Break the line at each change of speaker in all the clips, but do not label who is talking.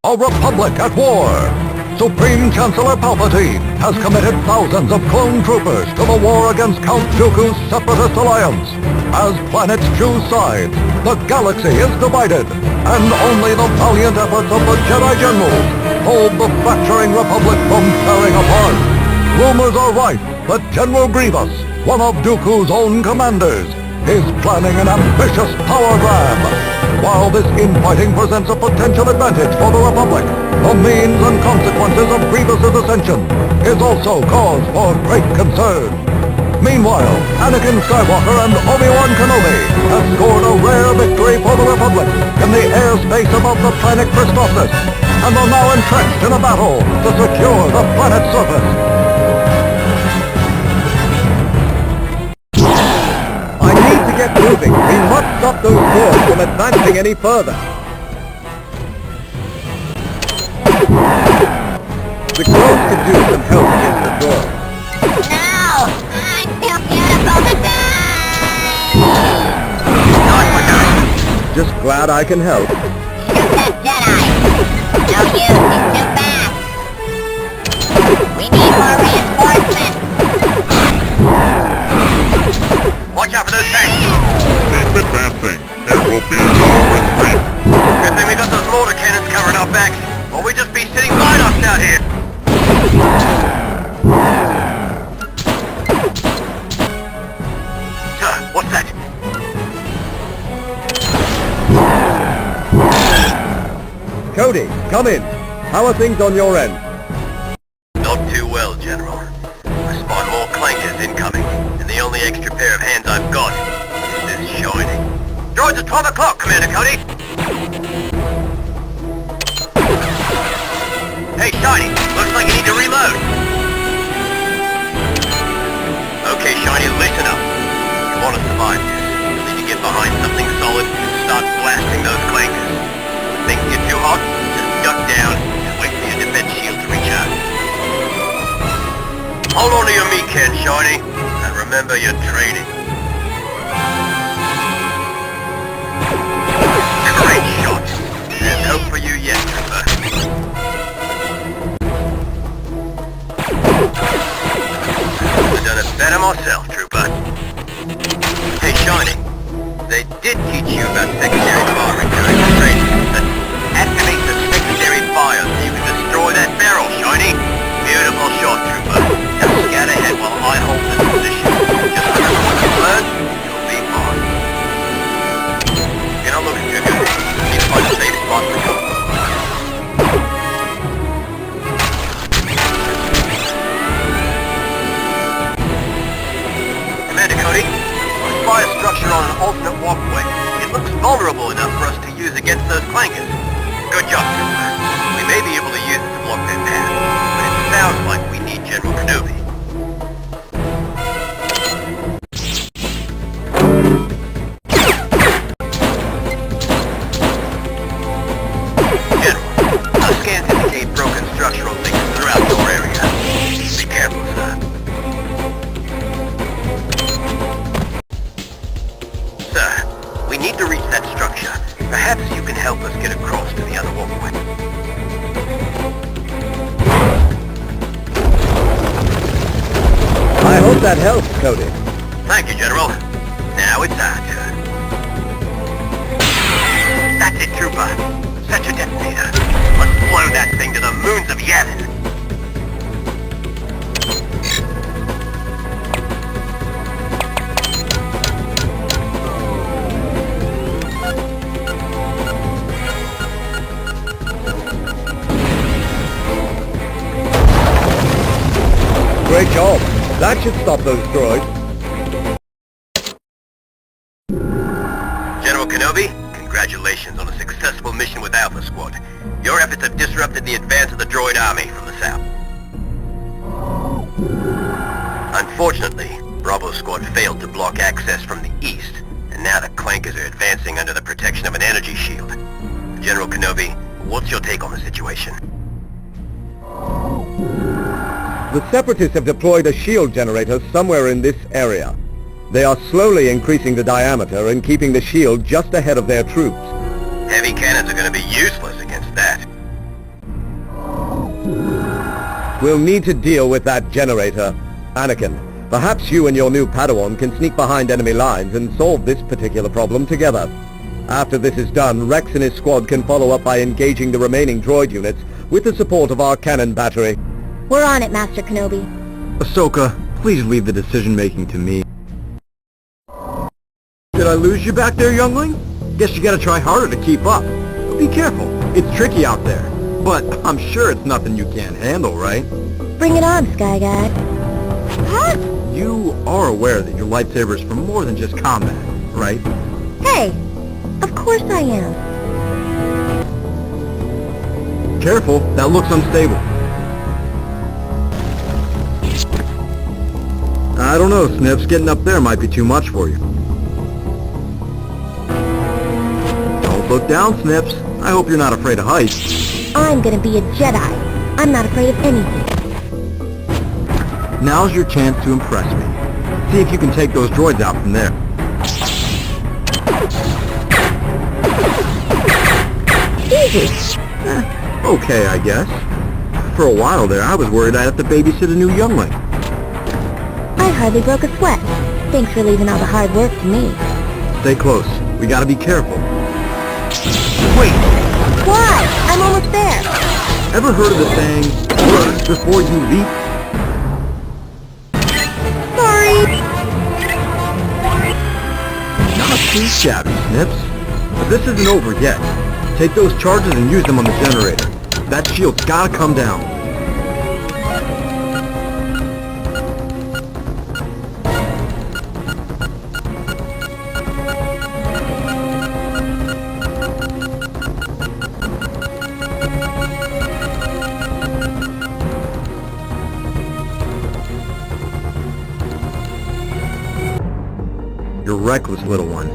a republic at war. Supreme Chancellor Palpatine has committed thousands of clone troopers to the war against Count Dooku's Separatist Alliance. As planets choose sides, the galaxy is divided, and only the valiant efforts of the Jedi Generals hold the fracturing republic from tearing apart. Rumors are rife that General Grievous, one of Dooku's own commanders, is planning an ambitious power grab. While this infighting presents a potential advantage for the Republic, the means and consequences of Grievous's ascension is also cause for great concern. Meanwhile, Anakin Skywalker and Obi-Wan Kenobi have scored a rare victory for the Republic in the airspace above the planet Christophsis, and are now entrenched in a battle to secure the planet's surface. I need to get moving. We must stop those droids from advancing any further. The clones could do some help against the droids.
No! I feel beautiful today!
Just glad I can help.
Shoot that Jedi! No use, he's too fast! We need more reinforcements!
Watch out for those tanks!
Keep advancing. There will be no retreat.
Good thing we got those mortar cannons covering our backs, or we'd just be sitting right us out here. Sir, what's that?
Cody, come in. How are things on your end?
Not too well, General. I spot more clankers incoming, and the only extra pair of hands I've got is this Shining. Droids at 12 o'clock, Commander Cody! Hey, Shiny, looks like you need to reload. Okay, Shiny, listen up. You want to survive this. You need to get behind something solid and start blasting those clankers. When things get too hot, just duck down and wait for your defense shield to recharge. Hold on to your meat can, Shiny, and remember your training. Great shot. There's hope for you yet, Trooper. I've done it better myself, Trooper. Hey, Shiny, they did teach you about secondary firing during the training. Activate the secondary fire so you can destroy that barrel, Shiny. Beautiful shot, Trooper. Now scout ahead while I hold this position. Just remember what you learned, you'll be fine. You're not looking too good. Need to find a safe spot for cover. Commander Cody, I spy a structure on an alternate walkway. It looks vulnerable enough for us to use against those clankers. Good job, Trooper. We may be able to use it to block their path, but it sounds like we need General Kenobi. General, our scans indicate broken structural links throughout your area. Be careful, sir. Sir, we need to reach that structure. Perhaps you can help us get across to the other walkway.
I hope that helps, Cody.
Thank you, General. Now it's our turn. That's it, Trooper. Set your detonator. Let's blow that thing to the moons of Yavin.
Great job. That should stop those droids.
General Kenobi, congratulations on a successful mission with Alpha Squad. Your efforts have disrupted the advance of the droid army from the south. Unfortunately, Bravo Squad failed to block access from the east, and now the clankers are advancing under the protection of an energy shield. General Kenobi, what's your take on the situation?
The Separatists have deployed a shield generator somewhere in this area. They are slowly increasing the diameter and keeping the shield just ahead of their troops.
Heavy cannons are going to be useless against that.
We'll need to deal with that generator. Anakin, perhaps you and your new Padawan can sneak behind enemy lines and solve this particular problem together. After this is done, Rex and his squad can follow up by engaging the remaining droid units with the support of our cannon battery.
We're on it, Master Kenobi.
Ahsoka, please leave the decision-making to me. Did I lose you back there, youngling? Guess you gotta try harder to keep up. Be careful, it's tricky out there. But I'm sure it's nothing you can't handle, right?
Bring it on, Sky Guy. Huh?
You are aware that your lightsaber's for more than just combat, right?
Hey, of course I am.
Careful, that looks unstable. I don't know, Snips. Getting up there might be too much for you. Don't look down, Snips. I hope you're not afraid of heights.
I'm gonna be a Jedi. I'm not afraid of anything.
Now's your chance to impress me. See if you can take those droids out from there.
Easy.
Okay, I guess. For a while there, I was worried I'd have to babysit a new youngling.
I hardly broke a sweat. Thanks for leaving all the hard work to me.
Stay close. We gotta be careful. Wait!
Why? I'm almost there.
Ever heard of the saying, work before you leap?
Sorry.
Not too shabby, Snips. But this isn't over yet. Take those charges and use them on the generator. That shield's gotta come down. You're reckless, little one.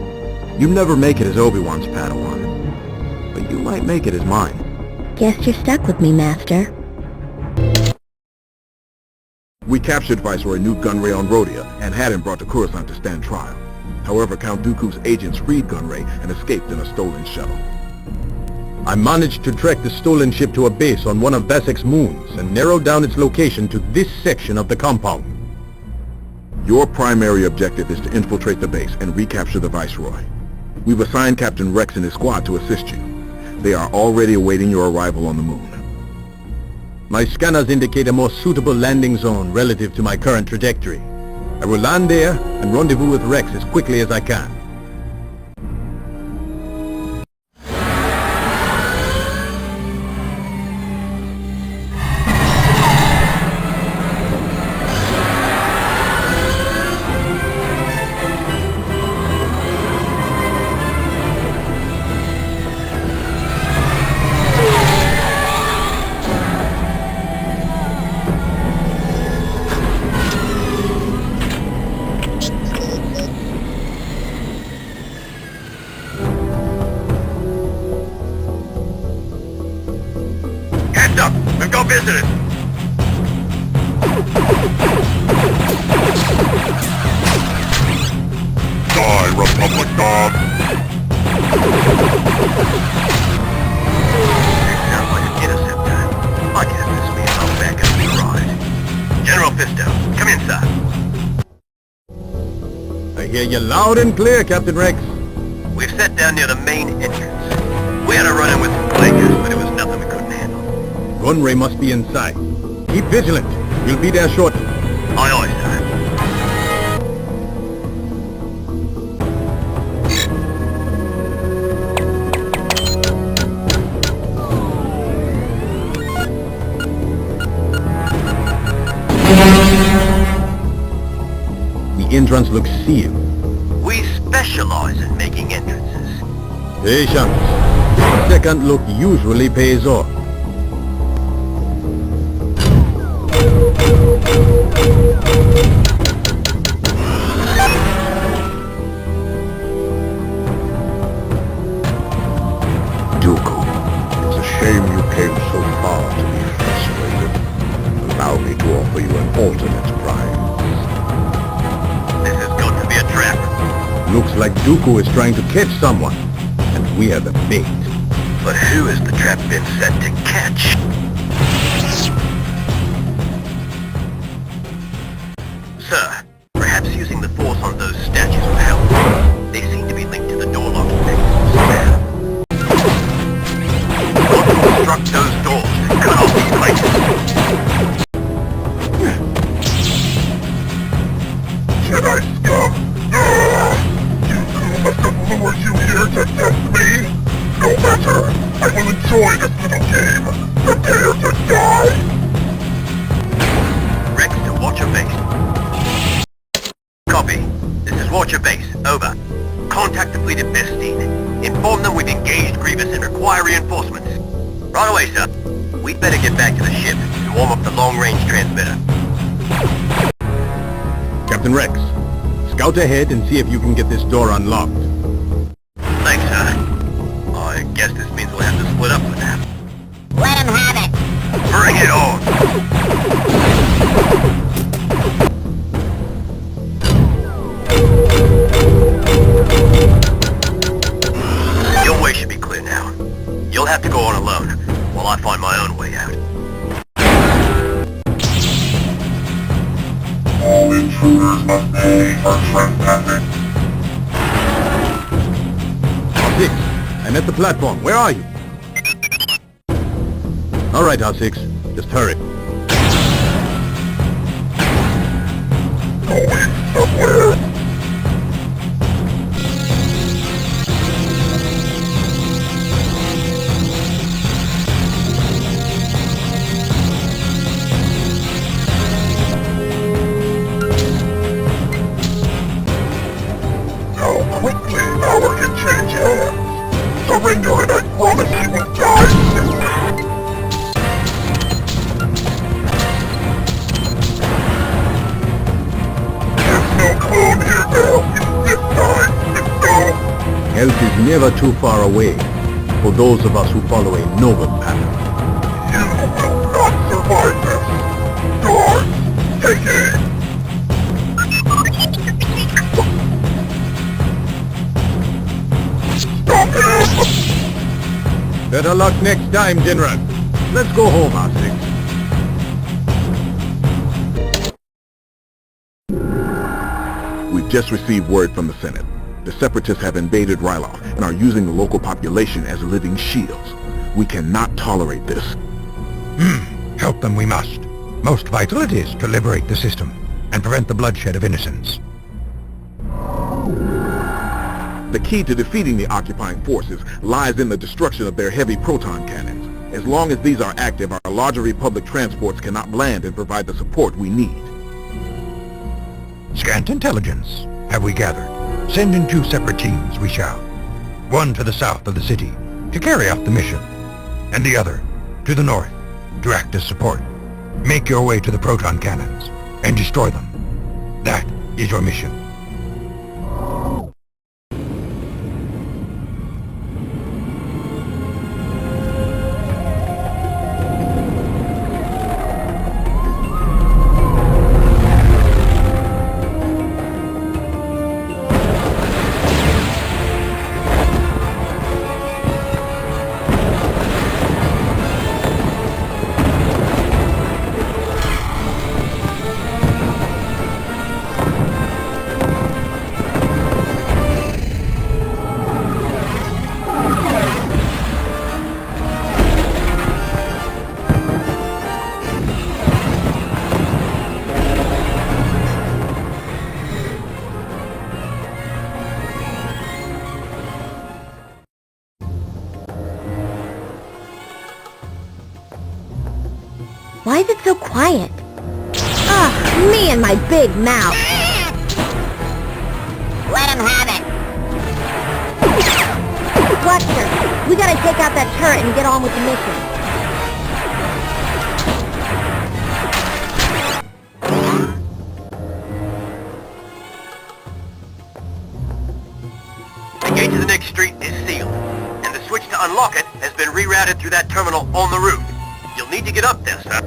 You never make it as Obi-Wan's Padawan. But you might make it as mine.
Guess you're stuck with me, Master.
We captured Viceroy Newt Gunray on Rhodia and had him brought to Coruscant to stand trial. However, Count Dooku's agents freed Gunray and escaped in a stolen shuttle. I managed to track the stolen ship to a base on one of Vassek's moons and narrowed down its location to this section of the compound. Your primary objective is to infiltrate the base and recapture the Viceroy. We've assigned Captain Rex and his squad to assist you. They are already awaiting your arrival on the moon.
My scanners indicate a more suitable landing zone relative to my current trajectory. I will land there and rendezvous with Rex as quickly as I can.
Hands up! We've got visitors!
Die, Republic dog!
They sound like an interceptor. I guess this means I'm back at the ride. General Fisto, come inside.
I hear you loud and clear, Captain Rex.
We've sat down near the main entrance. We had a run-in with some Quakers, but it was nothing we couldn't handle.
Gunray must be inside. Keep vigilant. We'll be there shortly.
Aye, aye, sir.
The entrance looks sealed.
We specialize in making entrances.
Patience. A second look usually pays off.
Dooku, it's a shame you came so far to be frustrated. Allow me to offer you an alternate prize.
This has got to be a trap.
Looks like Dooku is trying to catch someone, and we are the bait.
But who has the trap been set to catch? Sir, perhaps using the Force on those statues will help. They seem to be linked to the door locking mechanisms there. Want to obstruct those doors and cut off these places.
Jedi scum! Dooku must have lured you here to test me! No matter! I will enjoy this little game! Prepare to die!
Rex to Watcher Base. Copy. This is Watcher Base. Over. Contact depleted Eckstein. Inform them we've engaged Grievous and require reinforcements. Right away, sir. We'd better get back to the ship and warm up the long-range transmitter.
Captain Rex, scout ahead and see if you can get this door unlocked.
Thanks, sir. I guess this means we'll have to split up for now.
Let him have it.
Bring it on! Your way should be clear now. You'll have to go on alone, while I find my own way out.
All intruders must pay for trespassing. R6, I'm at the platform. Where are you? All right, R6. Just hurry. Going somewhere? How quickly power can change hands. Surrender and I promise you will die. Help is never too far away for those of us who follow a noble path. You will not survive this. Guards, take aim. Stop him! Better luck next time, General. Let's go home, R6. We've just received word from the Senate. The Separatists have invaded Ryloth and are using the local population as living shields. We cannot tolerate this.
Help them we must. Most vital it is to liberate the system and prevent the bloodshed of innocents.
The key to defeating the occupying forces lies in the destruction of their heavy proton cannons. As long as these are active, our larger Republic transports cannot land and provide the support we need.
Scant intelligence have we gathered. Send in 2 separate teams, we shall. One to the south of the city, to carry out the mission, and the other to the north, to act as support. Make your way to the proton cannons, and destroy them. That is your mission.
Why is it so quiet? Ugh, me and my big mouth.
Let him have it.
Buster, we gotta take out that turret and get on with the mission.
The gate to the next street is sealed, and the switch to unlock it has been rerouted through that terminal on the roof. You'll need to get up there, sir.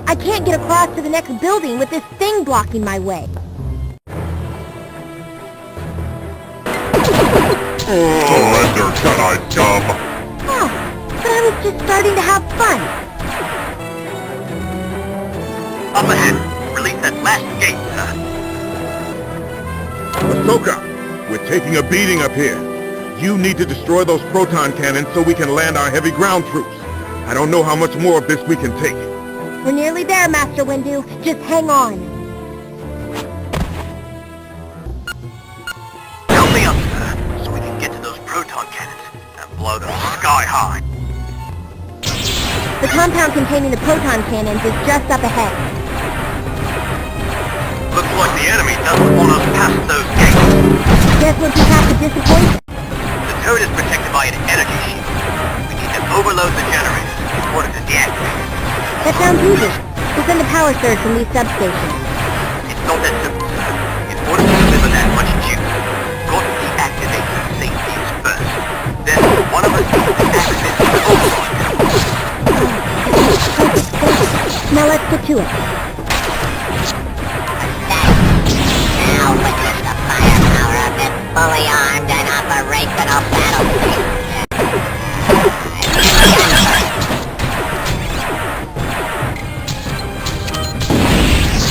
I can't get across to the next building with this thing blocking my way.
Surrender, Jedi scum!
Oh, but I was just starting to have fun.
Up ahead. Release that last gate, sir.
Ahsoka, we're taking a beating up here. You need to destroy those proton cannons so we can land our heavy ground troops. I don't know how much more of this we can take.
We're nearly there, Master Windu. Just hang on.
Help me up, sir, so we can get to those proton cannons and blow them sky high.
The compound containing the proton cannons is just up ahead.
Looks like the enemy doesn't want us past those gates.
Guess we'll just have to disappoint them.
The turret is protected by an energy shield. We need to overload the generators in order to deactivate it.
That sounds easy. We'll send a power surge from these substations.
It's not that simple, sir. In order to deliver that much juice, we've got to deactivate the safeties first. Then one of us needs to activate the override.
Now let's get to it.
Now witness the firepower of this fully armed and operational battlefield.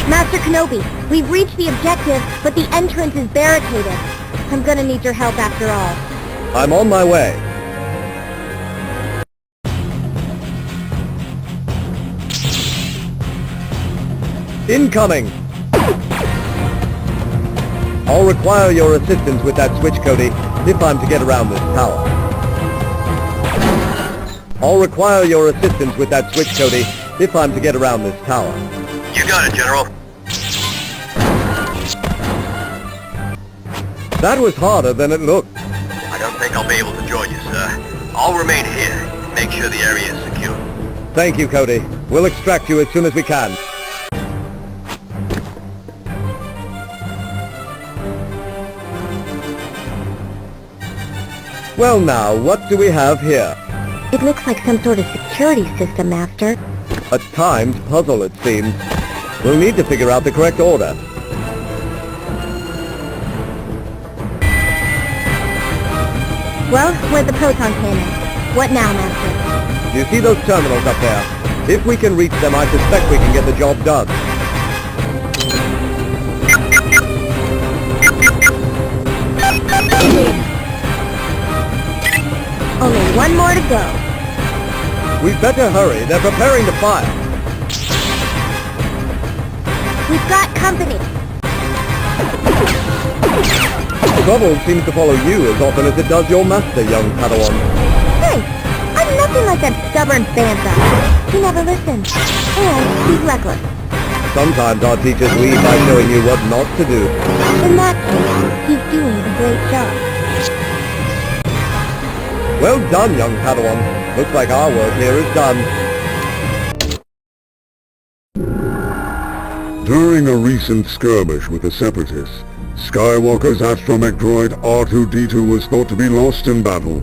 Master Kenobi, we've reached the objective, but the entrance is barricaded. I'm gonna need your help after all.
I'm on my way. Incoming! I'll require your assistance with that switch, Cody, if I'm to get around this tower. I'll require your assistance with that switch, Cody, if I'm to get around this tower.
You got it, General.
That was harder than it looked.
I don't think I'll be able to join you, sir. I'll remain here and make sure the area is secure.
Thank you, Cody. We'll extract you as soon as we can. Well now, what do we have here?
It looks like some sort of security system, Master.
A timed puzzle, it seems. We'll need to figure out the correct order.
Well, where's the proton cannon? What now, Master?
Do you see those terminals up there? If we can reach them, I suspect we can get the job done.
Only one more to go.
We'd better hurry. They're preparing to fire.
We've got company.
Trouble seems to follow you as often as it does your master, young Padawan.
Hey, I'm nothing like that stubborn Bantha. He never listens. And he's reckless.
Sometimes our teachers lead by showing you what not to do.
In that case, he's doing a great job.
Well done, young Padawan. Looks like our work here is done.
During a recent skirmish with the Separatists, Skywalker's astromech droid R2-D2 was thought to be lost in battle.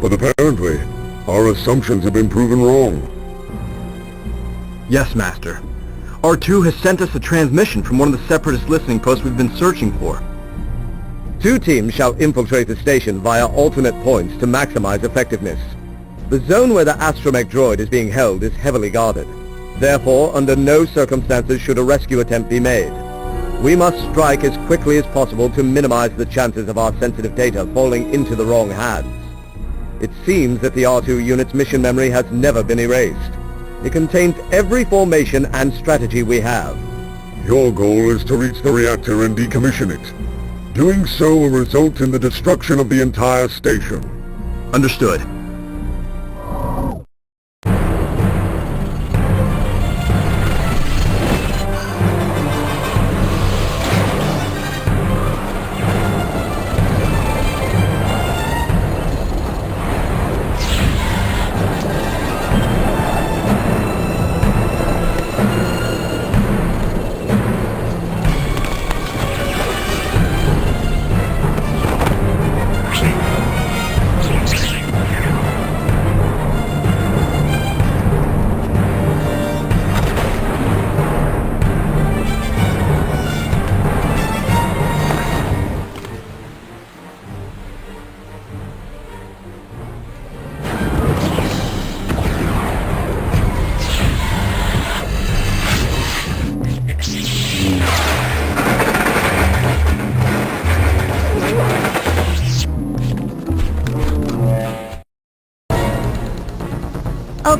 But apparently, our assumptions have been proven wrong.
Yes, Master. R2 has sent us a transmission from one of the Separatist listening posts we've been searching for.
2 teams shall infiltrate the station via alternate points to maximize effectiveness. The zone where the astromech droid is being held is heavily guarded. Therefore, under no circumstances should a rescue attempt be made. We must strike as quickly as possible to minimize the chances of our sensitive data falling into the wrong hands. It seems that the R2 unit's mission memory has never been erased. It contains every formation and strategy we have.
Your goal is to reach the reactor and decommission it. Doing so will result in the destruction of the entire station.
Understood.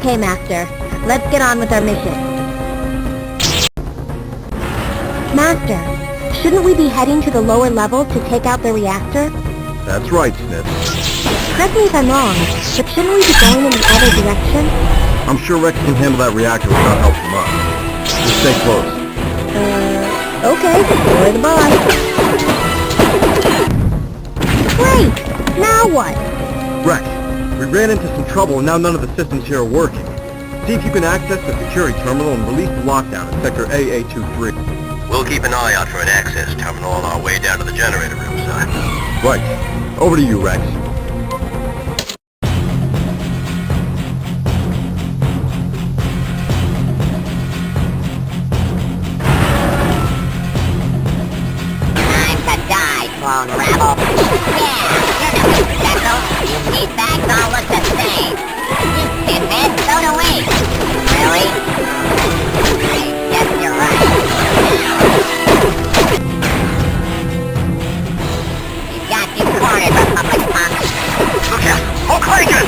Okay, Master. Let's get on with our mission. Master, shouldn't we be heading to the lower level to take out the reactor?
That's right, Smith.
Correct me if I'm wrong, but shouldn't we be going in the other direction?
I'm sure Rex can handle that reactor without help from us. Just stay close.
Okay. You're the boss. Great! Now what?
Rex, we ran into some trouble and now none of the systems here are working. See if you can access the security terminal and release the lockdown in Sector AA-23.
We'll keep an eye out for an access terminal on our way down to the generator room, son.
Right. Over to you, Rex.
Clone rebel. Yeah, you're nothing special. You meatbags all look the same. You pinhead, so do we. Really? I guess you're right. You got you cornered, Republic punk.
Look out! Hulk Hogan!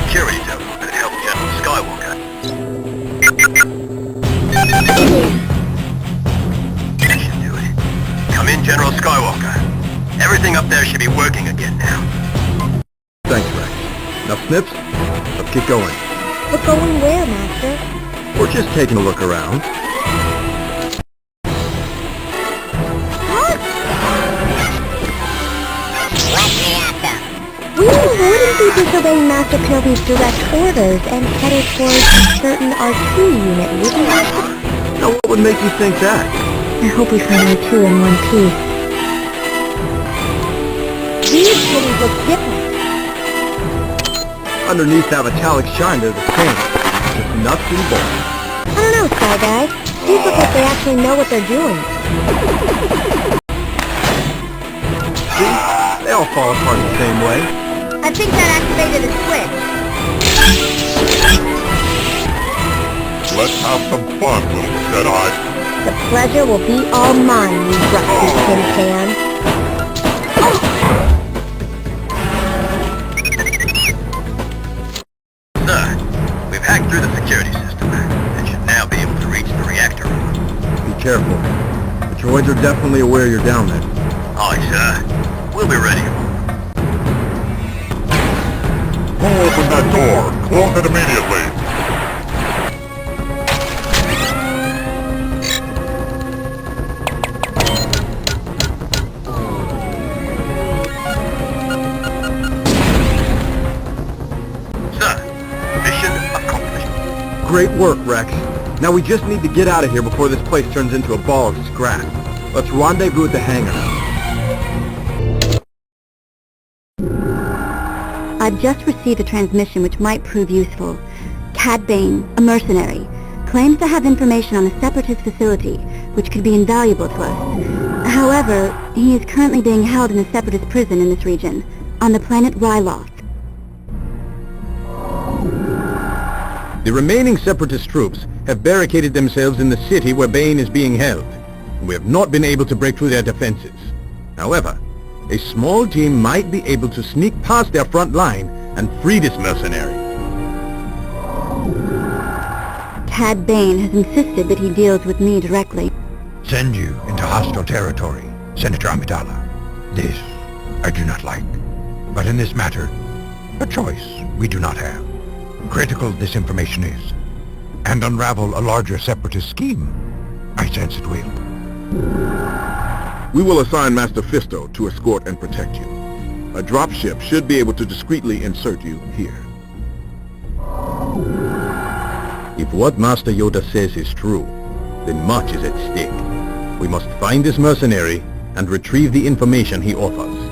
Security terminal could help General Skywalker. That should do it. Come in, General Skywalker. Everything up there should be working again now.
Thanks, Rex. Now, Snips, let's get going.
But going where, Master?
We're just taking a look around.
Let me at them.
We wouldn't be disobeying Master Kenobi's direct orders and headed towards a certain R2 unit, would we?
Now, what would make you think that?
I hope we find R2 in one piece. These cities look different.
Underneath that metallic shine, they're the same. Just nuts and bolts.
I don't know, Sky Guy. These look like they actually know what they're doing.
See? They all fall apart the same way.
I think that activated a switch.
Let's have some fun, little Jedi.
The pleasure will be all mine, you rusty tin can.
Sir, we've hacked through the security system and should now be able to reach the reactor room.
Be careful. The droids are definitely aware you're down there.
Aye, sir. We'll be ready.
Who opened that door? Close it immediately.
Sir, mission accomplished.
Great work, Rex. Now we just need to get out of here before this place turns into a ball of scrap. Let's rendezvous at the hangar.
I've just received a transmission which might prove useful. Cad Bane, a mercenary, claims to have information on a Separatist facility, which could be invaluable to us. However, he is currently being held in a Separatist prison in this region, on the planet Ryloth.
The remaining Separatist troops have barricaded themselves in the city where Bane is being held. We have not been able to break through their defenses. However, a small team might be able to sneak past their front line and free this mercenary.
Cad Bane has insisted that he deals with me directly.
Send you into hostile territory, Senator Amidala. This I do not like. But in this matter, a choice we do not have. Critical this information is, and unravel a larger Separatist scheme, I sense it will.
We will assign Master Fisto to escort and protect you. A dropship should be able to discreetly insert you here.
If what Master Yoda says is true, then much is at stake. We must find this mercenary and retrieve the information he offers.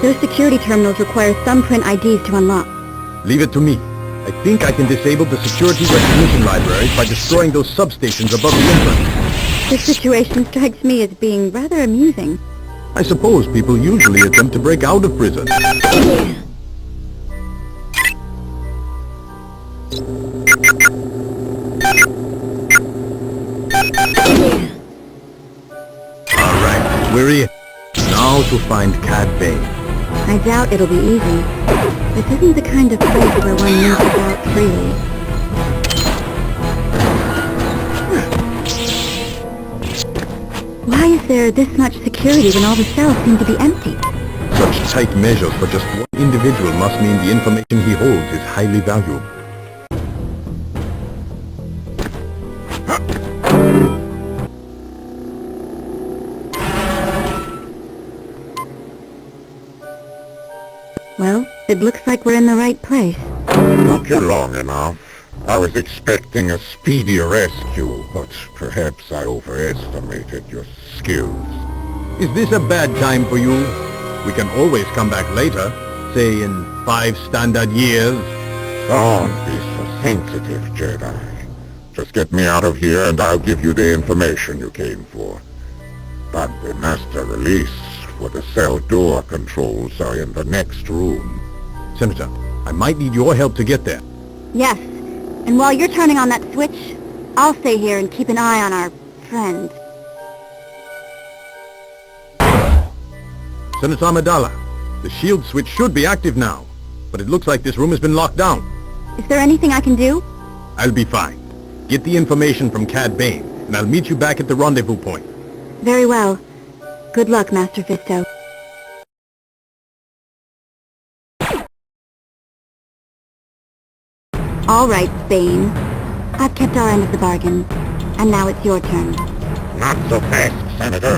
Those security terminals require thumbprint IDs to unlock.
Leave it to me.
I think I can disable the security recognition libraries by destroying those substations above the entrance.
This situation strikes me as being rather amusing.
I suppose people usually attempt to break out of prison. Alright, we're here. Now to find Cad Bane.
I doubt it'll be easy. This isn't the kind of place where one moves about freely. Why is there this much security when all the cells seem to be empty?
Such tight measures for just one individual must mean the information he holds is highly valuable.
Well, it looks like we're in the right place.
Took you long enough. I was expecting a speedy rescue, but perhaps I overestimated your skills.
Is this a bad time for you? We can always come back later, say in 5 standard years.
Don't be so sensitive, Jedi. Just get me out of here and I'll give you the information you came for. But the master release for the cell door controls are in the next room.
Senator, I might need your help to get there.
Yes, and while you're turning on that switch, I'll stay here and keep an eye on our friend.
Senator Amidala, the shield switch should be active now, but it looks like this room has been locked down.
Is there anything I can do?
I'll be fine. Get the information from Cad Bane, and I'll meet you back at the rendezvous point.
Very well. Good luck, Master Fisto. All right, Bane. I've kept our end of the bargain, and now it's your turn.
Not so fast, Senator.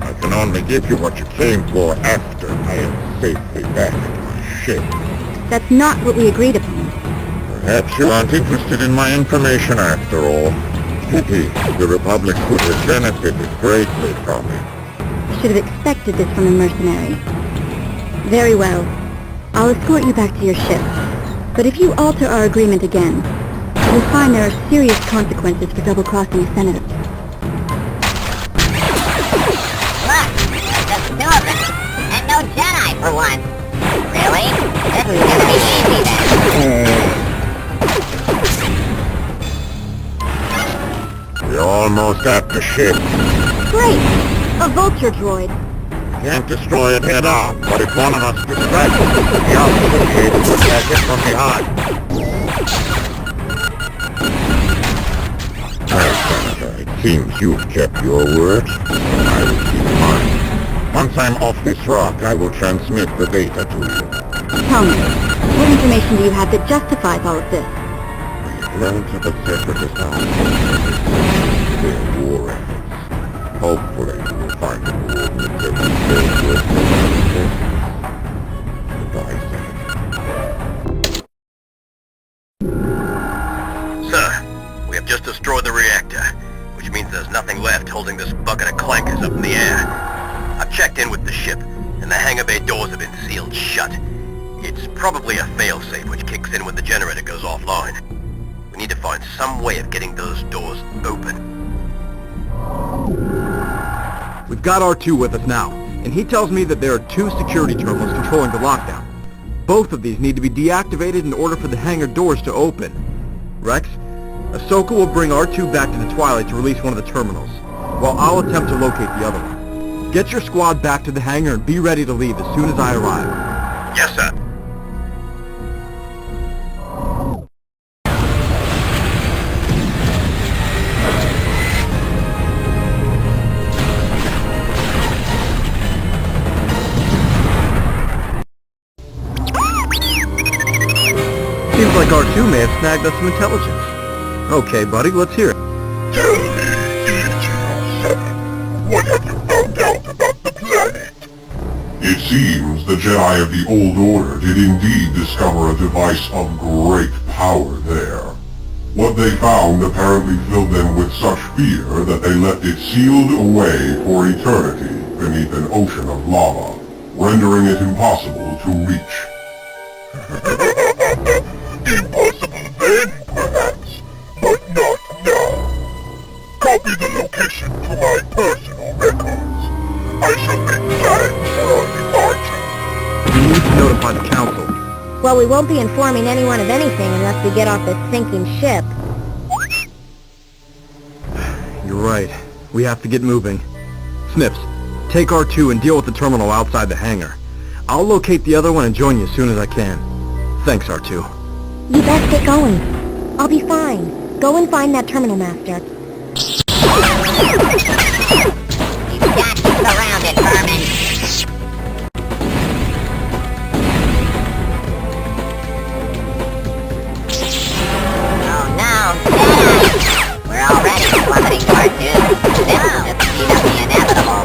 I can only give you what you came for after I am safely back at my ship.
That's not what we agreed upon.
Perhaps you aren't interested in my information after all. Pity, the Republic could have benefited greatly from it.
I should have expected this from a mercenary. Very well. I'll escort you back to your ship. But if you alter our agreement again, you'll find there are serious consequences for double-crossing a senator.
Look, there's just 2 of them, and no Jedi for once. Really? This is gonna be easy then.
We're almost at the ship.
Great! A vulture droid.
Can't destroy it head on, but if one of us distracts it, the other will be able to attack it from behind. Well, Senator, it seems you've kept your word. I will keep mine. Once I'm off this rock, I will transmit the data to you.
Tell me, what information do you have that justifies all of this?
We've learned of the Separatist Alliance. Their war efforts. Hopefully, we will find the coordinates that we built with Goodbye, Senator.
Sir, we have just destroyed the reactor, which means there's nothing left holding this bucket of clankers up in the air. I've checked in with the ship, and the hangar bay doors have been sealed shut. It's probably a failsafe which kicks in when the generator goes offline. We need to find some way of getting those doors open.
We've got R2 with us now, and he tells me that there are 2 security terminals controlling the lockdown. Both of these need to be deactivated in order for the hangar doors to open. Rex, Ahsoka will bring R2 back to the Twilight to release one of the terminals, while I'll attempt to locate the other one. Get your squad back to the hangar and be ready to leave as soon as I arrive.
Yes, sir.
Seems like R2 may have snagged us some intelligence. Okay, buddy, let's hear it.
Tell me, what have you found out about the planet?
It seems the Jedi of the Old Order did indeed discover a device of great power there. What they found apparently filled them with such fear that they left it sealed away for eternity beneath an ocean of lava, rendering it impossible to reach.
Impossible!
copy the location to my personal records. I shall make time for our departure.
We need to notify the Council.
Well, we won't be informing anyone of anything unless we get off this sinking ship.
You're right. We have to get moving. Snips, take R2 and deal with the terminal outside the hangar. I'll locate the other one and join you as soon as I can. Thanks, R2.
You best get going. I'll be fine. Go and find that terminal master.
You've got to surround it, vermin. Oh no, Jedi! We're already plummeting to our doom. This will just speed up the inevitable.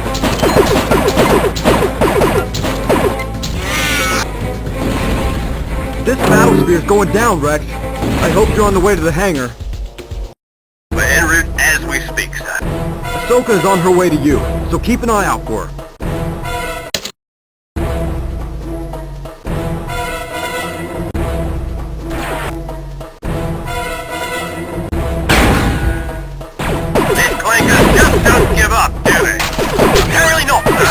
This battlesphere's going down, Rex. I hope you're on the way to the hangar.
We're en route as we speak, son.
Ahsoka is on her way to you, so keep an eye out for her.
These clankers just don't give up, do they? Apparently not, sir.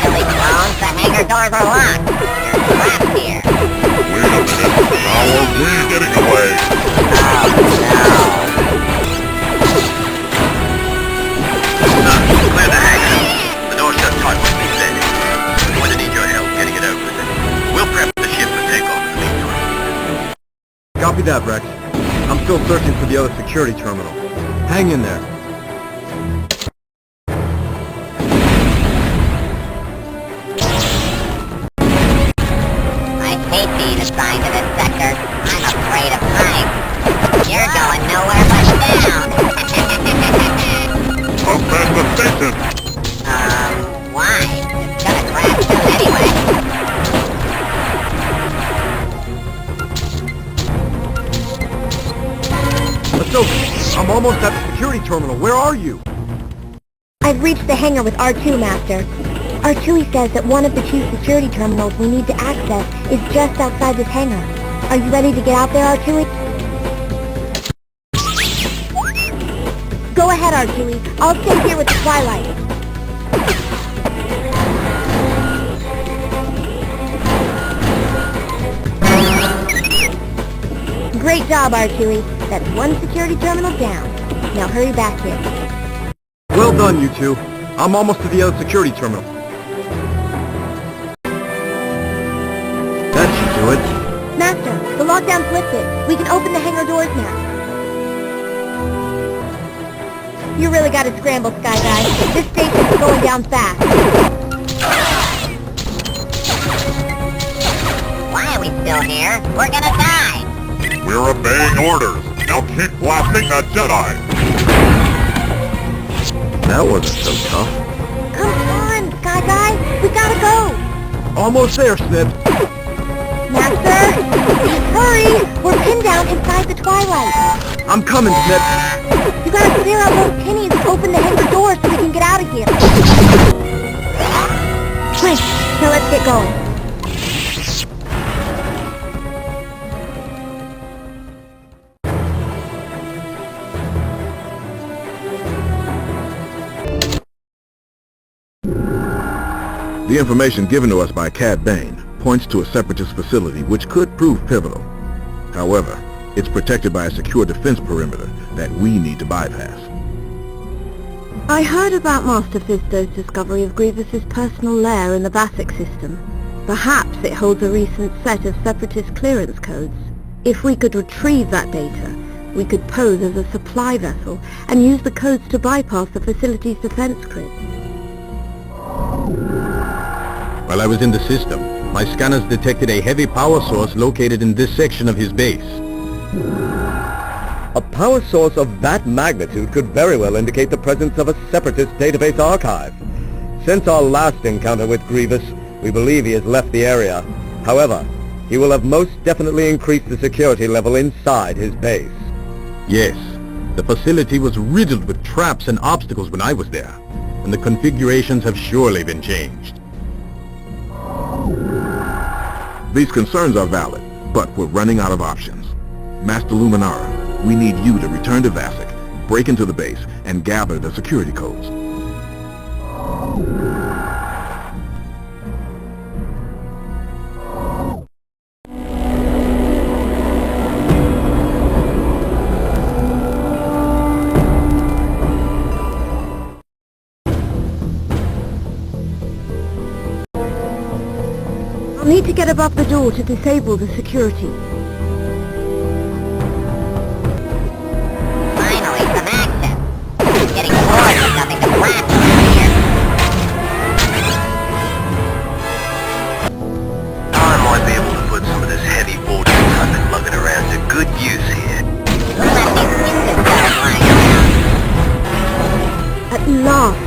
Silly clones, the hangar doors are locked. You're trapped here.
Wait a minute. How are we getting away?
Clear the hangar. The door's shut tight once we said it. We're going to need your help getting it open. We'll prep the ship for takeoff in the meantime.
Copy that, Rex. I'm still searching for the other security terminal. Hang in there.
I hate being assigned to this sector. I'm afraid of heights. You're going nowhere but down.
Up at the station.
Why? It's gonna crash soon anyway.
Ahsoka, I'm almost at the security terminal. Where are you?
I've reached the hangar with R2, Master. R2 says that one of the two security terminals we need to access is just outside this hangar. Are you ready to get out there, R2? Go ahead, R2. I'll stay here with the Twilight. Great job, R2. That's one security terminal down. Now hurry back here.
Well done, you two. I'm almost to the other security terminal. That should do it.
Master, the lockdown's lifted. We can open the hangar doors now. You really gotta scramble, Sky Guy. This station's going down fast.
Why are we still here? We're gonna die.
We're obeying orders. Now keep blasting that Jedi.
That wasn't so tough.
Come on, Sky Guy. We gotta go.
Almost there, Snip.
Master, please hurry. We're pinned down inside the Twilight.
I'm coming, Snip.
You gotta clear out those pennies and open the hangar doors so we can get out of here. Quick, now let's get going.
The information given to us by Cad Bane points to a Separatist facility which could prove pivotal. However, it's protected by a secure defense perimeter that we need to bypass.
I heard about Master Fisto's discovery of Grievous's personal lair in the Vassek system. Perhaps it holds a recent set of Separatist clearance codes. If we could retrieve that data, we could pose as a supply vessel and use the codes to bypass the facility's defense grid.
While I was in the system, my scanners detected a heavy power source located in this section of his base.
A power source of that magnitude could very well indicate the presence of a Separatist database archive. Since our last encounter with Grievous, we believe he has left the area. However, he will have most definitely increased the security level inside his base.
Yes, the facility was riddled with traps and obstacles when I was there, and the configurations have surely been changed.
These concerns are valid, but we're running out of options. Master Luminara, we need you to return to Vassek, break into the base, and gather the security codes.
I'll need to get above the door to disable the security.
Finally, some action. I'm getting bored with nothing to blast around here.
I might be able to put some of this heavy ordnance I've been lugging around to good use here.
We'll let these useless guys lying around.
At last!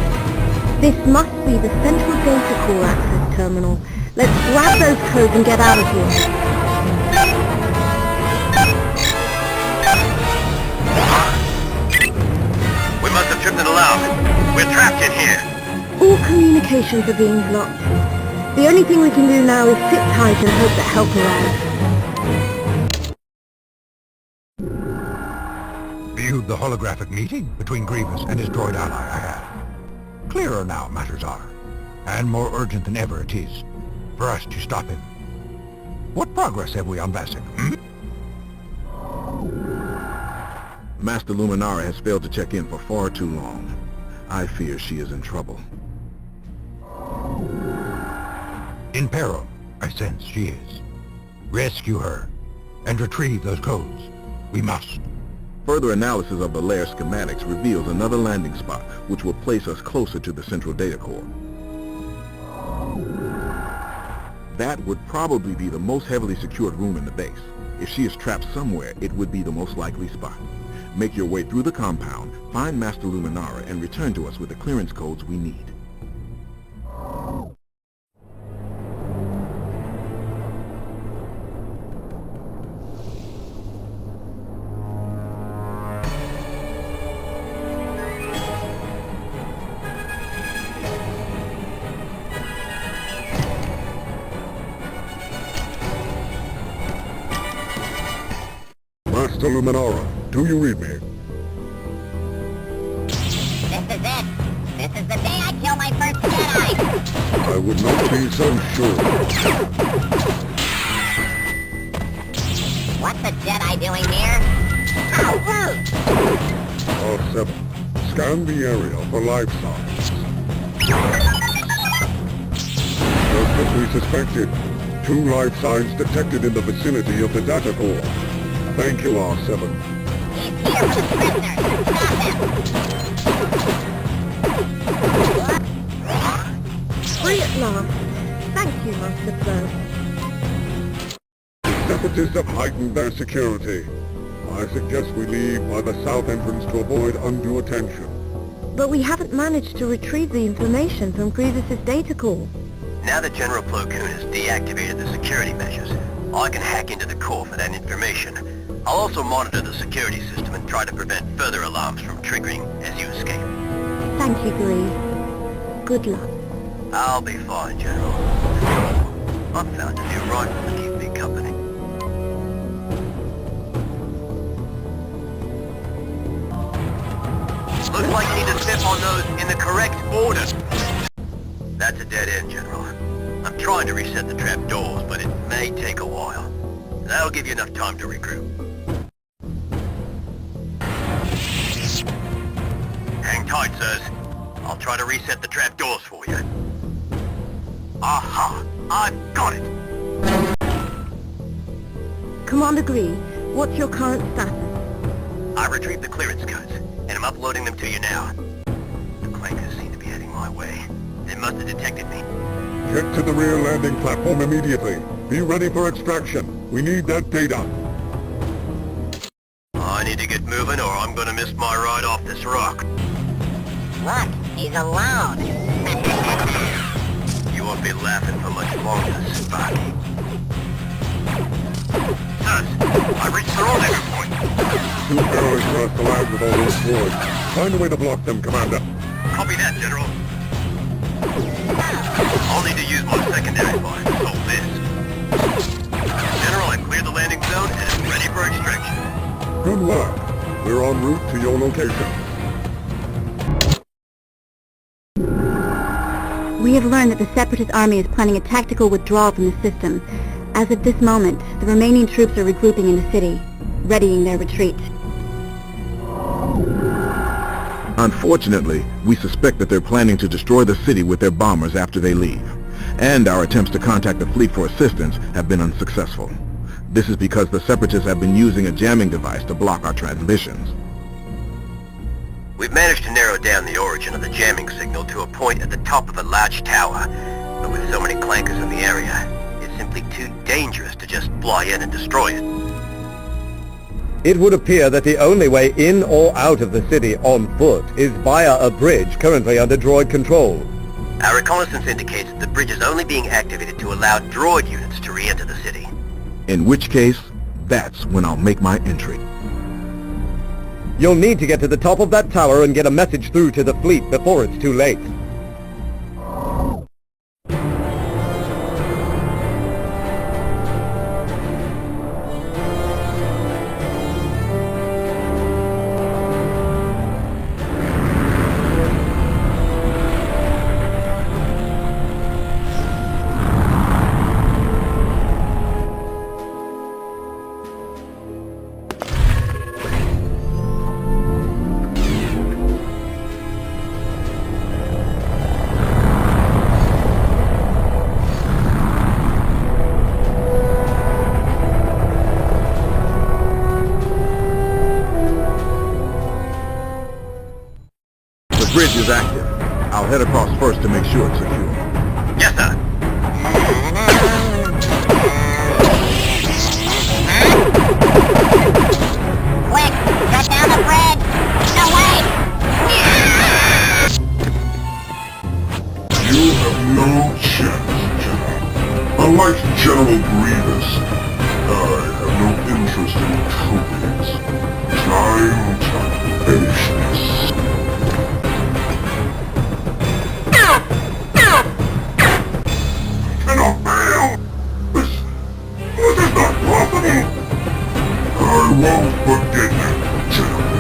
This must be the central data core access terminal. Let's grab those codes and get out of here.
We must have tripped an alarm. We're trapped in here.
All communications are being blocked. The only thing we can do now is sit tight and hope that help arrives.
Viewed the holographic meeting between Grievous and his droid ally I have. Clearer now matters are, and more urgent than ever it is for us to stop him. What progress have we on Vassek?
Master Luminara has failed to check in for far too long. I fear she is in trouble.
In peril, I sense she is. Rescue her, and retrieve those codes. We must.
Further analysis of the lair schematics reveals another landing spot, which will place us closer to the central data core. That would probably be the most heavily secured room in the base. If she is trapped somewhere, it would be the most likely spot. Make your way through the compound, find Master Luminara, and return to us with the clearance codes we need.
Master Luminara, do you read me?
This is it. This is the day I kill my first Jedi.
I would not be so sure.
What's a Jedi doing here? Oh, rude!
R7, scan the area for life signs. Just as we suspected, 2 life signs detected in the vicinity of the data core. Thank you, R7.
He's here with the prisoners. Stop him!
Free at last. Thank you, Master Flo.
The Separatists have heightened their security. I suggest we leave by the south entrance to avoid undue attention.
But we haven't managed to retrieve the information from Grievous's data core.
Now that General Plo Koon has deactivated the security measures, I can hack into the core for that information. I'll also monitor the security system and try to prevent further alarms from triggering as you escape.
Thank you, Grieve. Good luck.
I'll be fine, General. I've found a new rifle to keep me company. Looks like you need to step on those in the correct order. That's a dead end, General. I'm trying to reset the trap doors, but it may take a while. That'll give you enough time to regroup. Hang tight, sirs. I'll try to reset the trap doors for you. Aha! I've got it!
Commander Grieve, what's your current status?
I retrieved the clearance codes, and I'm uploading them to you now. The clankers seem to be heading my way. They must have detected me.
Get to the rear landing platform immediately. Be ready for extraction. We need that data.
I need to get moving or I'm gonna miss my ride off this rock.
Look, he's alone.
You won't be laughing for much longer, Sparky. Sirs, I reached the rendezvous point.
Too early for us to land with all those droids. Find a way to block them, Commander.
Copy that, General. I'll need to use my secondary fire to solve this. General, I've cleared the landing zone and am ready for extraction.
Good work. We're en route to your location.
We have learned that the Separatist army is planning a tactical withdrawal from the system. As of this moment, the remaining troops are regrouping in the city, readying their retreat.
Unfortunately, we suspect that they're planning to destroy the city with their bombers after they leave. And our attempts to contact the fleet for assistance have been unsuccessful. This is because the Separatists have been using a jamming device to block our transmissions.
We've managed to narrow down the origin of the jamming signal to a point at the top of a large tower, but with so many clankers in the area, it's simply too dangerous to just fly in and destroy it.
It would appear that the only way in or out of the city on foot is via a bridge currently under droid control.
Our reconnaissance indicates that the bridge is only being activated to allow droid units to re-enter the city.
In which case, that's when I'll make my entry.
You'll need to get to the top of that tower and get a message through to the fleet before it's too late.
The bridge is active. I'll head across first to make sure it's secure.
Yes, sir.
Quick! Shut down the bridge! No, wait!
You have no chance, Jedi. Unlike General Grievous, I have no interest in trophies. Time to finish this. Cannot fail! This is not possible! I won't forget you, General.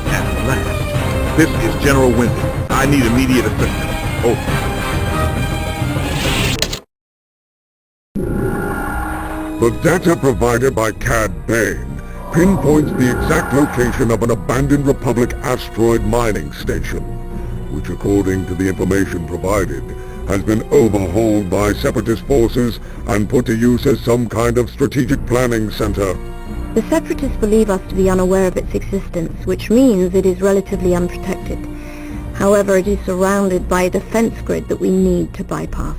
At last. This is General Wyndham. I need immediate assistance. Over.
The data provided by Cad Bane pinpoints the exact location of an abandoned Republic asteroid mining station, which according to the information provided, has been overhauled by Separatist forces and put to use as some kind of strategic planning center.
The Separatists believe us to be unaware of its existence, which means it is relatively unprotected. However, it is surrounded by a defense grid that we need to bypass.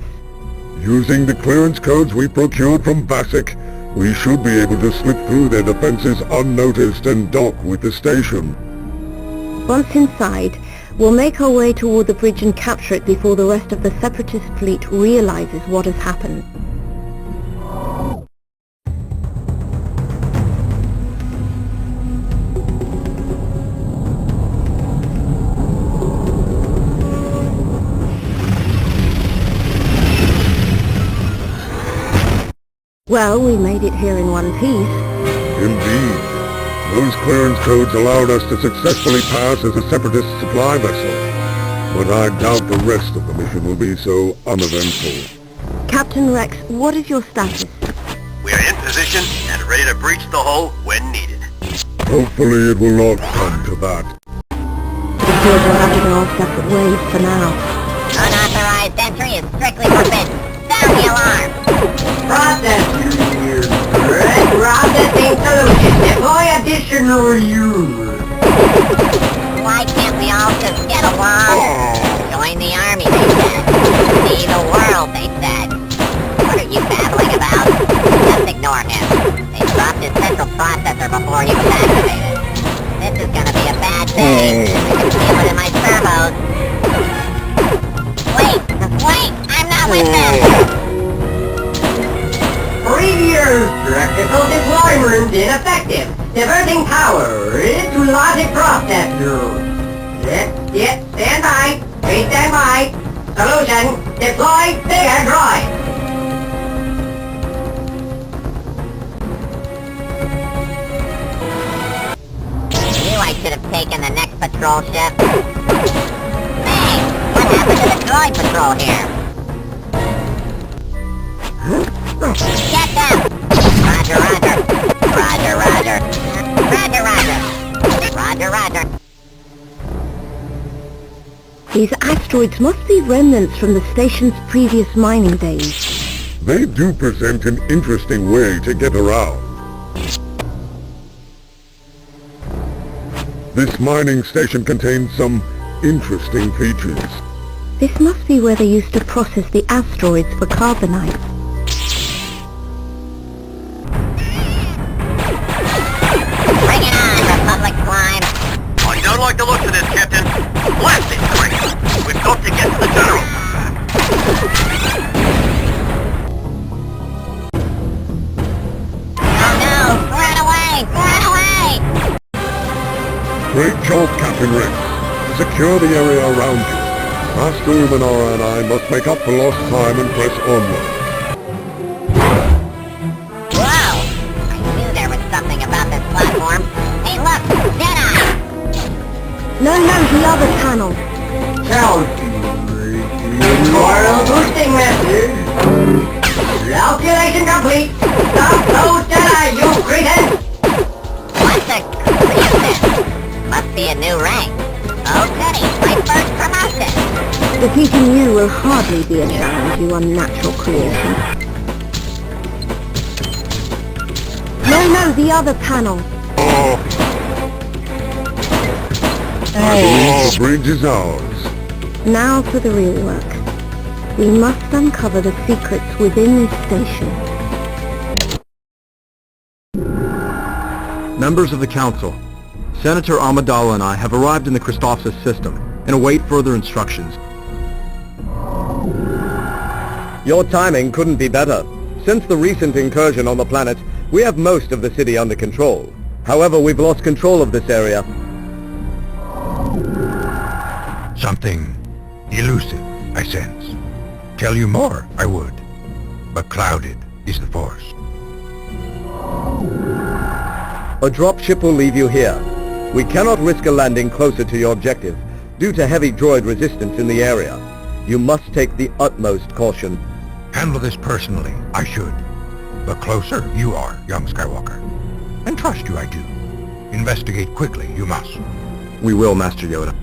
Using the clearance codes we procured from Vassek, we should be able to slip through their defenses unnoticed and dock with the station.
Once inside, we'll make our way toward the bridge and capture it before the rest of the Separatist fleet realizes what has happened. Well, we made it here in one piece.
Indeed. Those clearance codes allowed us to successfully pass as a Separatist supply vessel. But I doubt the rest of the mission will be so uneventful.
Captain Rex, what is your status?
We are in position and ready to breach the hull when needed.
Hopefully it will not come to that.
It appears we'll have to go our separate ways for now.
Unauthorized entry is strictly forbidden. Sound the alarm!
Processing solution. Deploy additional units.
Why can't we all just get along? Join the army, they said. See the world, they said. What are you babbling about? Just ignore him. They dropped his central processor before he was activated. This is gonna be a bad thing. I can feel it in my servos. Wait! I'm not with them!
Previous tactical deployment ineffective. Diverting power into logic processor. Yep, stand by. Please stand by. Solution, deploy bigger droid.
I knew I should have taken the next patrol ship. Hey, what happened to the droid patrol here? Get them! Roger, roger. Roger, roger. Roger, roger. Roger, roger.
These asteroids must be remnants from the station's previous mining days.
They do present an interesting way to get around. This mining station contains some interesting features.
This must be where they used to process the asteroids for carbonite.
Bring it on, Republic Slime.
I don't like the looks of this, Captain. Blast this thing! We've got to get to the General!
Oh no! Run away! Run away!
Great job, Captain Rex. Secure the area around you. Master Umanara and I must make up for lost time and press onward.
Whoa! I knew there was something about this platform. Hey look! Jedi!
No, the other panel.
Temporal boosting message. Calculation complete. Stop those Jedi, you cretins!
What the is this? Must be a new rank. Oh goody, my first promotion!
Defeating you will hardly be a challenge, you unnatural creation. No, the other panel.
The bridge is ours.
Now for the real work. We must uncover the secrets within this station.
Members of the Council, Senator Amidala and I have arrived in the Christophsis system and await further instructions.
Your timing couldn't be better. Since the recent incursion on the planet, we have most of the city under control. However, we've lost control of this area.
Something elusive, I sense. Tell you more, I would. But clouded is the force.
A dropship will leave you here. We cannot risk a landing closer to your objective, due to heavy droid resistance in the area. You must take the utmost caution.
Handle this personally, I should. But closer you are, young Skywalker. And trust you I do. Investigate quickly, you must.
We will, Master Yoda.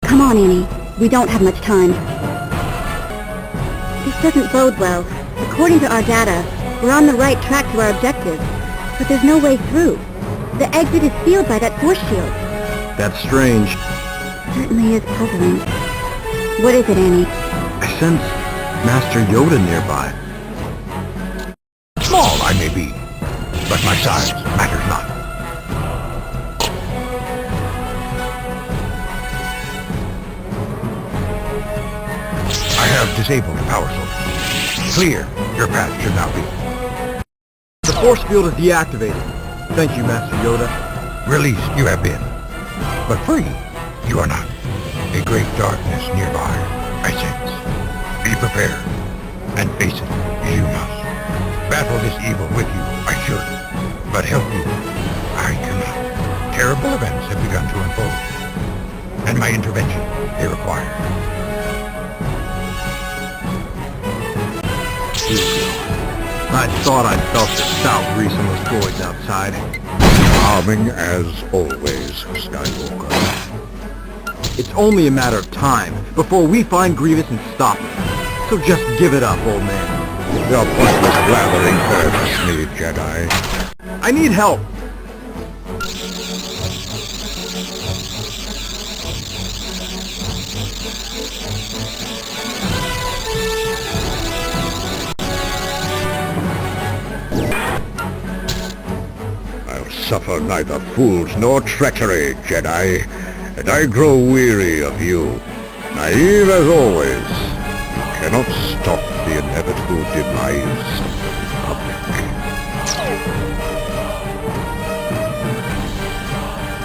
Come on, Annie. We don't have much time.
This doesn't bode well. According to our data, we're on the right track to our objective. But there's no way through. The exit is sealed by that force shield.
That's strange.
Certainly is puzzling. What is it, Annie?
I sense Master Yoda nearby.
Small I may be, but my size matters not. I have disabled the power source. Clear. Your path should now be.
The force field is deactivated. Thank you, Master Yoda.
Released you have been, but free you are not. A great darkness nearby, I sense. Be prepared, and face it, you must. Battle this evil with you, I should, but help you, I cannot. Terrible events have begun to unfold, and my intervention they require.
I thought I'd felt the stout grease on those droids outside.
Charming as always, Skywalker.
It's only a matter of time before we find Grievous and stop him. So just give it up, old man.
Your pointless blathering hurts me, Jedi.
I need help.
Suffer neither fools nor treachery, Jedi, and I grow weary of you. Naive as always, you cannot stop the inevitable demise of the Republic.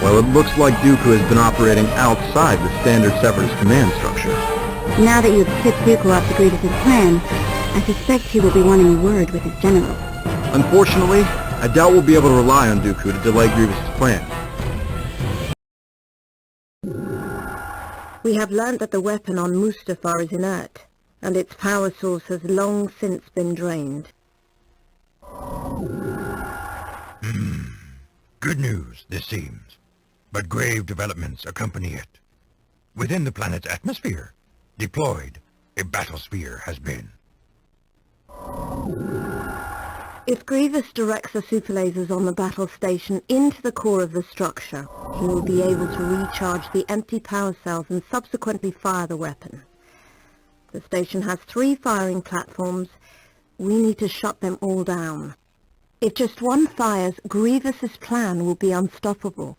Well, it looks like Dooku has been operating outside the standard Separatist command structure.
Now that you have tipped Dooku off to Grievous's plan, I suspect he will be wanting a word with his general.
Unfortunately, I doubt we'll be able to rely on Dooku to delay Grievous's plan.
We have learnt that the weapon on Mustafar is inert, and its power source has long since been drained.
Good news, this seems. But grave developments accompany it. Within the planet's atmosphere, deployed, a battlesphere has been.
If Grievous directs the super lasers on the battle station into the core of the structure, he will be able to recharge the empty power cells and subsequently fire the weapon. The station has 3 firing platforms. We need to shut them all down. If just one fires, Grievous's plan will be unstoppable.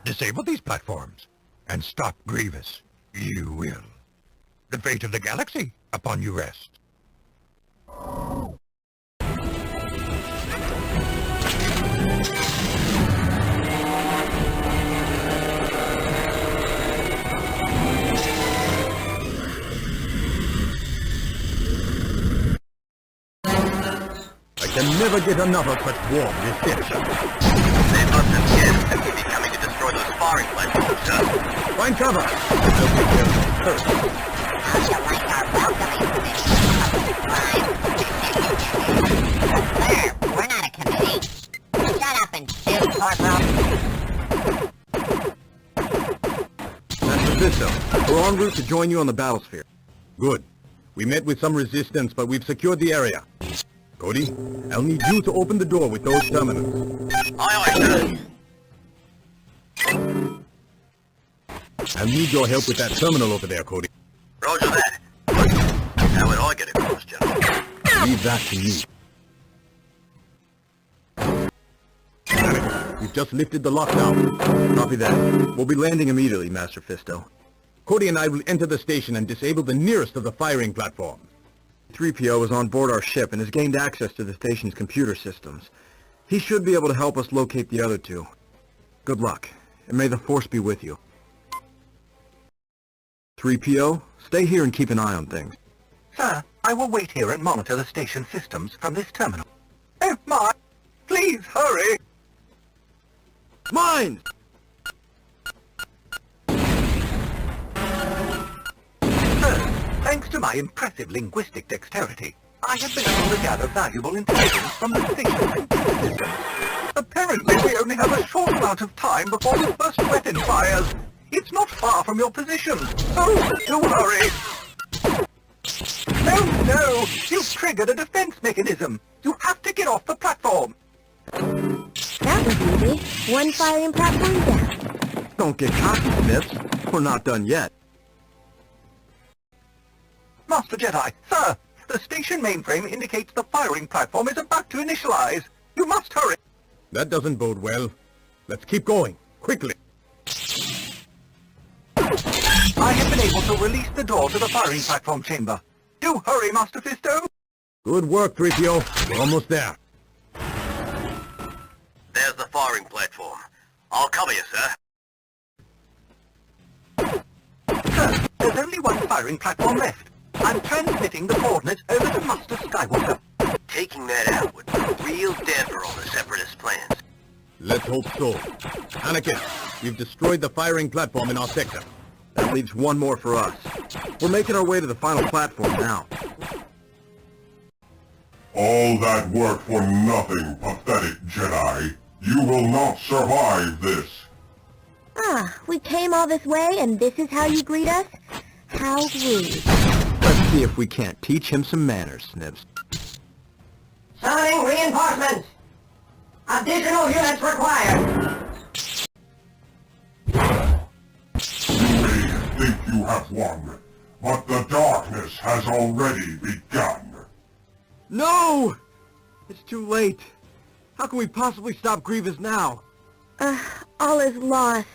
Disable these platforms, and stop Grievous. You will. The fate of the galaxy upon you rest.
I can never get enough of such warm deception.
They must have guessed that we'd be coming to destroy those firing platforms, sir.
Find cover! They'll be there first.
How do you like our welcoming committee? Sir, we're not a committee. Shut up and shoot, Corporal.
Master Fisto, we're en route to join you on the battlesphere. Good. We met with some resistance, but we've secured the area. Cody, I'll need you to open the door with those terminals.
Aye, aye, sir.
I'll need your help with that terminal over there, Cody.
Roger that. How would I get across, General?
Leave that to me. We've just lifted the lockdown. Copy that. We'll be landing immediately, Master Fisto. Cody and I will enter the station and disable the nearest of the firing platforms. 3PO is on board our ship and has gained access to the station's computer systems. He should be able to help us locate the other 2. Good luck, and may the Force be with you. 3PO, stay here and keep an eye on things.
Sir, I will wait here and monitor the station systems from this terminal. Oh, my! Please, hurry!
Mine!
Sir, thanks to my impressive linguistic dexterity, I have been able to gather valuable intelligence from the station's computer system. Apparently, we only have a short amount of time before the first weapon fires. It's not far from your position. Oh, do hurry! Oh no! You've triggered a defense mechanism! You have to get off the platform!
That was easy. One firing platform down.
Don't get cocky, Snips. We're not done yet.
Master Jedi, sir! The station mainframe indicates the firing platform is about to initialize. You must hurry!
That doesn't bode well. Let's keep going. Quickly.
I have been able to release the door to the firing platform chamber. Do hurry, Master Fisto!
Good work, 3PO. We're almost there.
There's the firing platform. I'll cover you, sir.
Sir, there's only one firing platform left. I'm transmitting the coordinates over to Master Skywalker.
Taking that out would put a real damper on the Separatist plans.
Let's hope so. Anakin, we've destroyed the firing platform in our sector. That leaves one more for us. We're making our way to the final platform now.
All that work for nothing, pathetic Jedi. You will not survive this.
Ah, we came all this way and this is how you greet us? How rude.
Let's see if we can't teach him some manners, Snips.
Summoning reinforcements! Additional units required!
You may think you have won, but the darkness has already begun.
No! It's too late. How can we possibly stop Grievous now?
All is lost.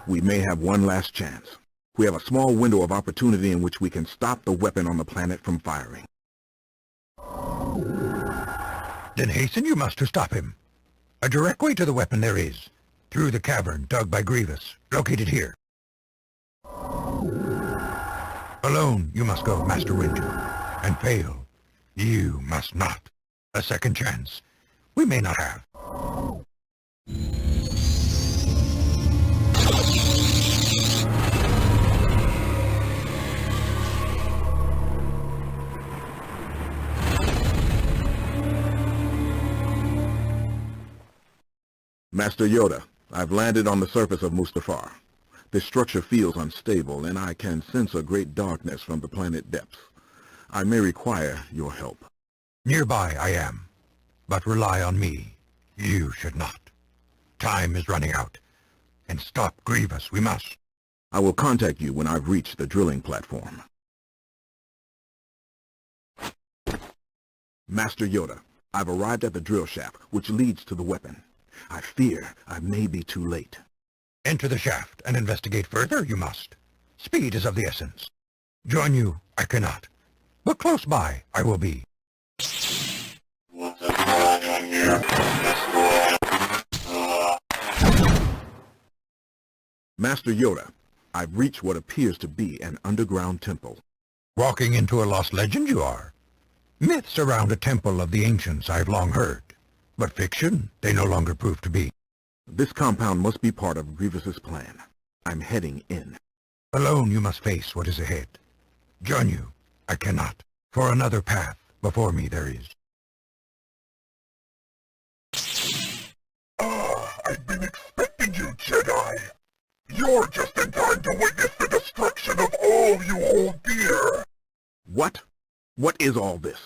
we may have one last chance. We have a small window of opportunity in which we can stop the weapon on the planet from firing.
Then hasten you must to stop him. A direct way to the weapon there is, through the cavern dug by Grievous, located here. Alone you must go, Master Windu, and fail. You must not. A second chance we may not have.
Master Yoda, I've landed on the surface of Mustafar. This structure feels unstable, and I can sense a great darkness from the planet depths. I may require your help.
Nearby I am, but rely on me. You should not. Time is running out, and stop Grievous we must.
I will contact you when I've reached the drilling platform. Master Yoda, I've arrived at the drill shaft, which leads to the weapon. I fear I may be too late.
Enter the shaft and investigate further you must. Speed is of the essence. Join you I cannot, but close by I will be.
Master Yoda, I've reached what appears to be an underground temple.
Walking into a lost legend you are. Myths around a temple of the ancients I've long heard, but fiction they no longer prove to be.
This compound must be part of Grievous's plan. I'm heading in.
Alone you must face what is ahead. Join you I cannot, for another path before me there is.
I've been expecting you, Jedi. You're just in time to witness the destruction of all you hold dear.
What? What is all this?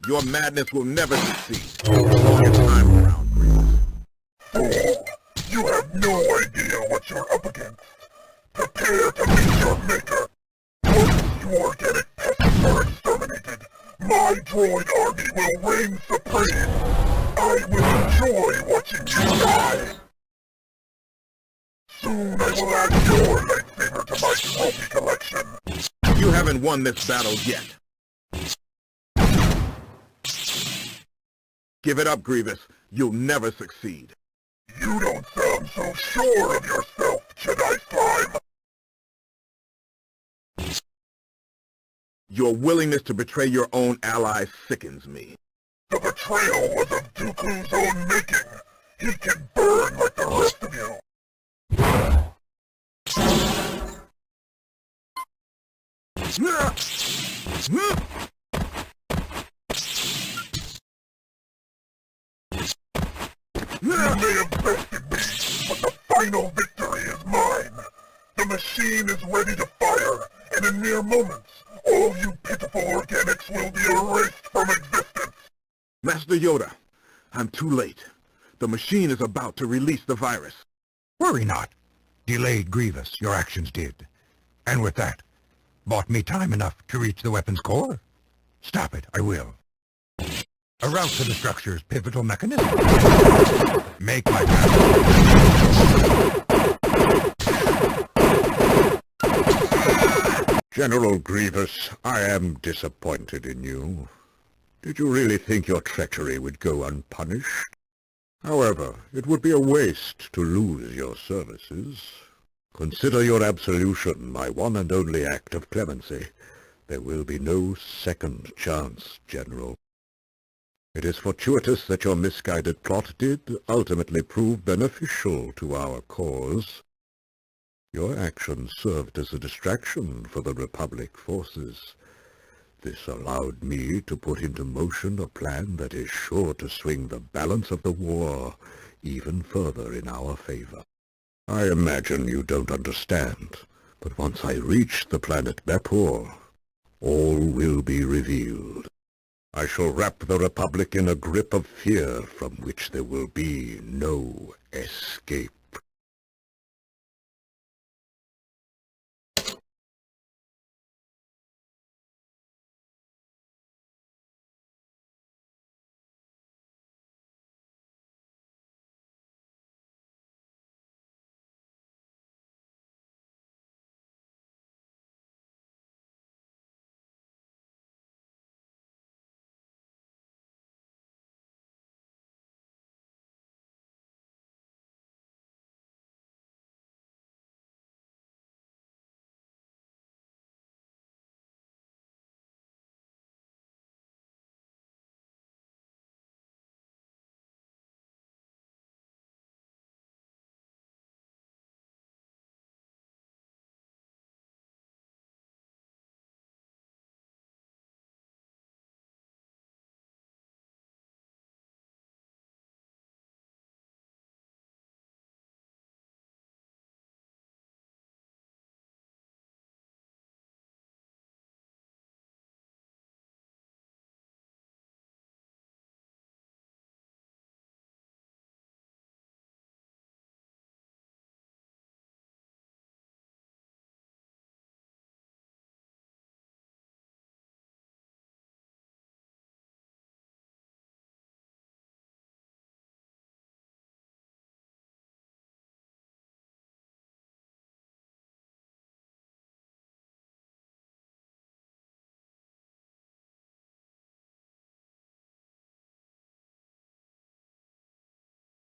Your madness will never succeed. Your time around, Grievous.
Fool! You have no idea what you're up against. Prepare to meet your maker. Once you organic pests are exterminated, my droid army will reign supreme. I will enjoy watching you die. Soon I will add your lightsaber to my trophy collection.
You haven't won this battle yet. Give it up, Grievous. You'll never succeed.
You don't sound so sure of yourself, Jedi Slime.
Your willingness to betray your own allies sickens me.
The betrayal was of Dooku's own making. He can burn like the rest of you. You may have bested me, but the final victory is mine. The machine is ready to fire, and in mere moments, all you pitiful organics will be erased from existence.
Master Yoda, I'm too late. The machine is about to release the virus.
Worry not. Delayed Grievous, your actions did. And with that, bought me time enough to reach the weapon's core. Stop it, I will. A route to the structure's pivotal mechanism. Make my path.
General Grievous, I am disappointed in you. Did you really think your treachery would go unpunished? However, it would be a waste to lose your services. Consider your absolution my one and only act of clemency. There will be no second chance, General. It is fortuitous that your misguided plot did ultimately prove beneficial to our cause. Your actions served as a distraction for the Republic forces. This allowed me to put into motion a plan that is sure to swing the balance of the war even further in our favor. I imagine you don't understand, but once I reach the planet Bepor, all will be revealed. I shall wrap the Republic in a grip of fear from which there will be no escape.